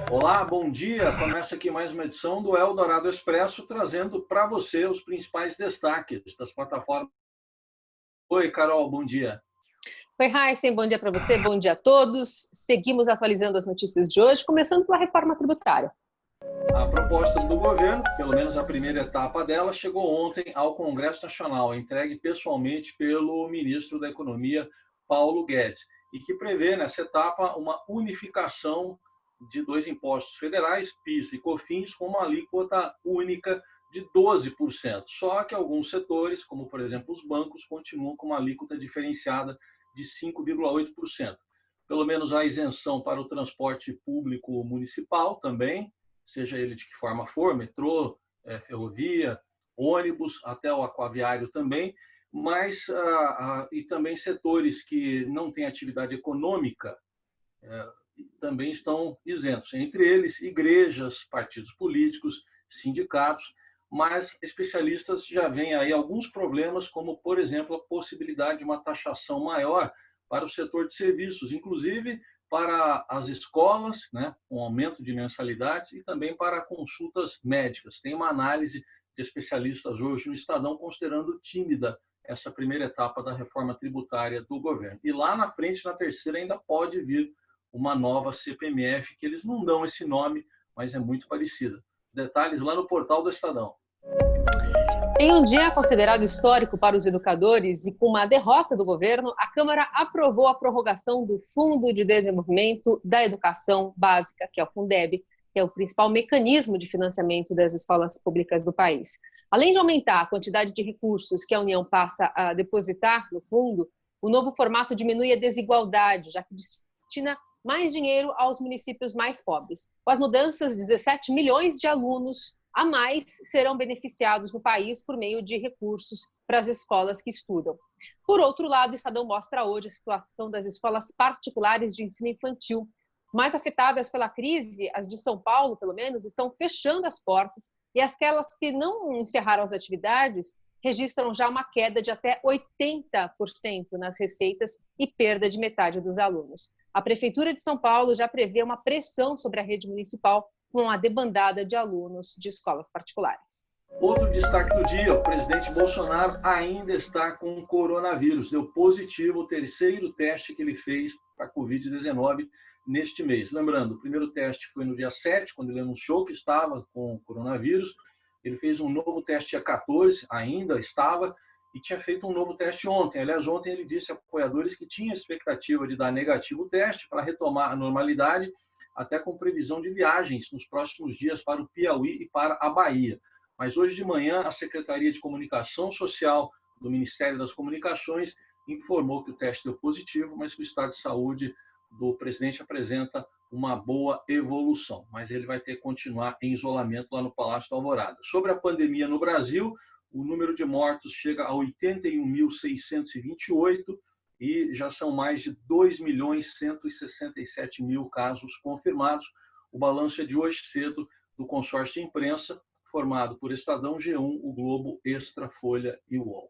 Olá, bom dia. Começa aqui mais uma edição do Eldorado Expresso, trazendo para você os principais destaques das plataformas. Oi, Carol, bom dia. Oi, Heisen, bom dia para você, bom dia a todos. Seguimos atualizando as notícias de hoje, começando pela reforma tributária. A proposta do governo, pelo menos a primeira etapa dela, chegou ontem ao Congresso Nacional, entregue pessoalmente pelo ministro da Economia, Paulo Guedes, e que prevê nessa etapa uma unificação de dois impostos federais, PIS e COFINS, com uma alíquota única de 12%. Só que alguns setores, como por exemplo os bancos, continuam com uma alíquota diferenciada de 5,8%. Pelo menos a isenção para o transporte público municipal também, seja ele de que forma for, metrô, ferrovia, ônibus, até o aquaviário também, mas e também setores que não têm atividade econômica também estão isentos, entre eles igrejas, partidos políticos, sindicatos, mas especialistas já veem aí alguns problemas, como, por exemplo, a possibilidade de uma taxação maior para o setor de serviços, inclusive para as escolas, né, com aumento de mensalidades, e também para consultas médicas. Tem uma análise de especialistas hoje no Estadão considerando tímida essa primeira etapa da reforma tributária do governo. E lá na frente, na terceira, ainda pode vir uma nova CPMF, que eles não dão esse nome, mas é muito parecida. Detalhes lá no portal do Estadão. Em um dia considerado histórico para os educadores e com uma derrota do governo, a Câmara aprovou a prorrogação do Fundo de Desenvolvimento da Educação Básica, que é o Fundeb, que é o principal mecanismo de financiamento das escolas públicas do país. Além de aumentar a quantidade de recursos que a União passa a depositar no fundo, o novo formato diminui a desigualdade, já que destina mais dinheiro aos municípios mais pobres. Com as mudanças, 17 milhões de alunos a mais serão beneficiados no país por meio de recursos para as escolas que estudam. Por outro lado, o Estadão mostra hoje a situação das escolas particulares de ensino infantil. Mais afetadas pela crise, as de São Paulo, pelo menos, estão fechando as portas e aquelas que não encerraram as atividades registram já uma queda de até 80% nas receitas e perda de metade dos alunos. A Prefeitura de São Paulo já prevê uma pressão sobre a rede municipal com a debandada de alunos de escolas particulares. Outro destaque do dia, o presidente Bolsonaro ainda está com coronavírus. Deu positivo o terceiro teste que ele fez para a Covid-19 neste mês. Lembrando, o primeiro teste foi no dia 7, quando ele anunciou que estava com coronavírus. Ele fez um novo teste dia 14, ainda estava, e tinha feito um novo teste ontem. Aliás, ontem ele disse a apoiadores que tinha expectativa de dar negativo o teste para retomar a normalidade, até com previsão de viagens nos próximos dias para o Piauí e para a Bahia. Mas hoje de manhã, a Secretaria de Comunicação Social do Ministério das Comunicações informou que o teste deu positivo, mas que o estado de saúde do presidente apresenta uma boa evolução. Mas ele vai ter que continuar em isolamento lá no Palácio da Alvorada. Sobre a pandemia no Brasil, o número de mortos chega a 81.628 e já são mais de 2.167.000 casos confirmados. O balanço é de hoje cedo do consórcio de imprensa, formado por Estadão, G1, o Globo, Extra, Folha e UOL.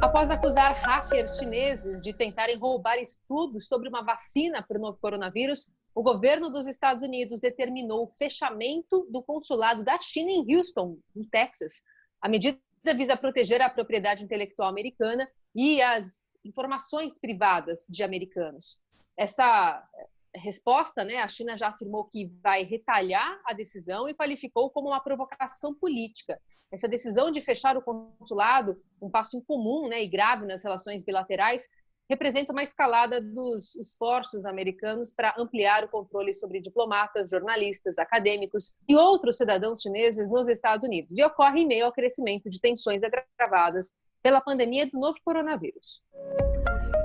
Após acusar hackers chineses de tentarem roubar estudos sobre uma vacina para o novo coronavírus, o governo dos Estados Unidos determinou o fechamento do consulado da China em Houston, no Texas. A medida visa proteger a propriedade intelectual americana e as informações privadas de americanos. Essa resposta, a China já afirmou que vai retalhar a decisão e qualificou como uma provocação política. Essa decisão de fechar o consulado, um passo incomum e grave nas relações bilaterais, representa uma escalada dos esforços americanos para ampliar o controle sobre diplomatas, jornalistas, acadêmicos e outros cidadãos chineses nos Estados Unidos. E ocorre em meio ao crescimento de tensões agravadas pela pandemia do novo coronavírus.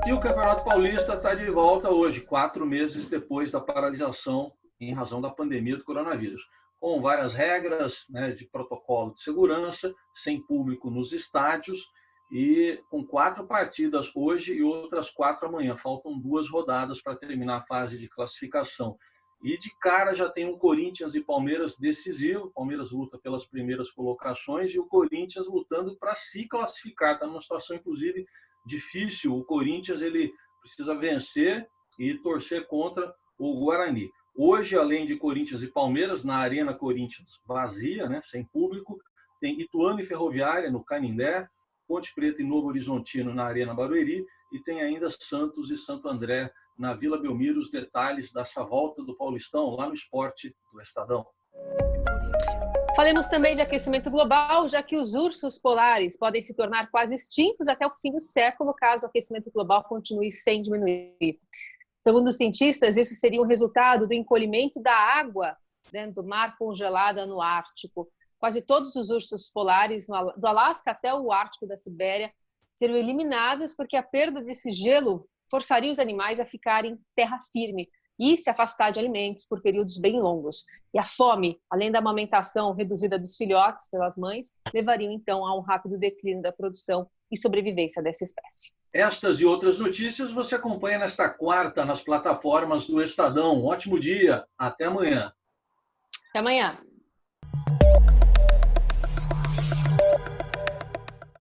E o Campeonato Paulista está de volta hoje, 4 meses depois da paralisação em razão da pandemia do coronavírus, com várias regras de protocolo de segurança, sem público nos estádios e com 4 partidas hoje e outras 4 amanhã. Faltam 2 rodadas para terminar a fase de classificação. E de cara já tem um Corinthians e Palmeiras decisivo. O Palmeiras luta pelas primeiras colocações e o Corinthians lutando para se classificar. Está numa situação, inclusive, difícil. O Corinthians ele precisa vencer e torcer contra o Guarani. Hoje, além de Corinthians e Palmeiras, na Arena Corinthians vazia, né, sem público, tem Ituano e Ferroviária no Canindé, Ponte Preta e Novo Horizontino na Arena Barueri e tem ainda Santos e Santo André na Vila Belmiro. Os detalhes dessa volta do Paulistão lá no Esporte do Estadão. Falemos também de aquecimento global, já que os ursos polares podem se tornar quase extintos até o fim do século, caso o aquecimento global continue sem diminuir. Segundo os cientistas, isso seria um resultado do encolhimento da água dentro do mar congelada no Ártico. Quase todos os ursos polares, do Alasca até o Ártico da Sibéria, seriam eliminados porque a perda desse gelo forçaria os animais a ficarem terra firme e se afastar de alimentos por períodos bem longos. E a fome, além da amamentação reduzida dos filhotes pelas mães, levariam então a um rápido declínio da produção e sobrevivência dessa espécie. Estas e outras notícias você acompanha nesta quarta nas plataformas do Estadão. Um ótimo dia, até amanhã. Até amanhã.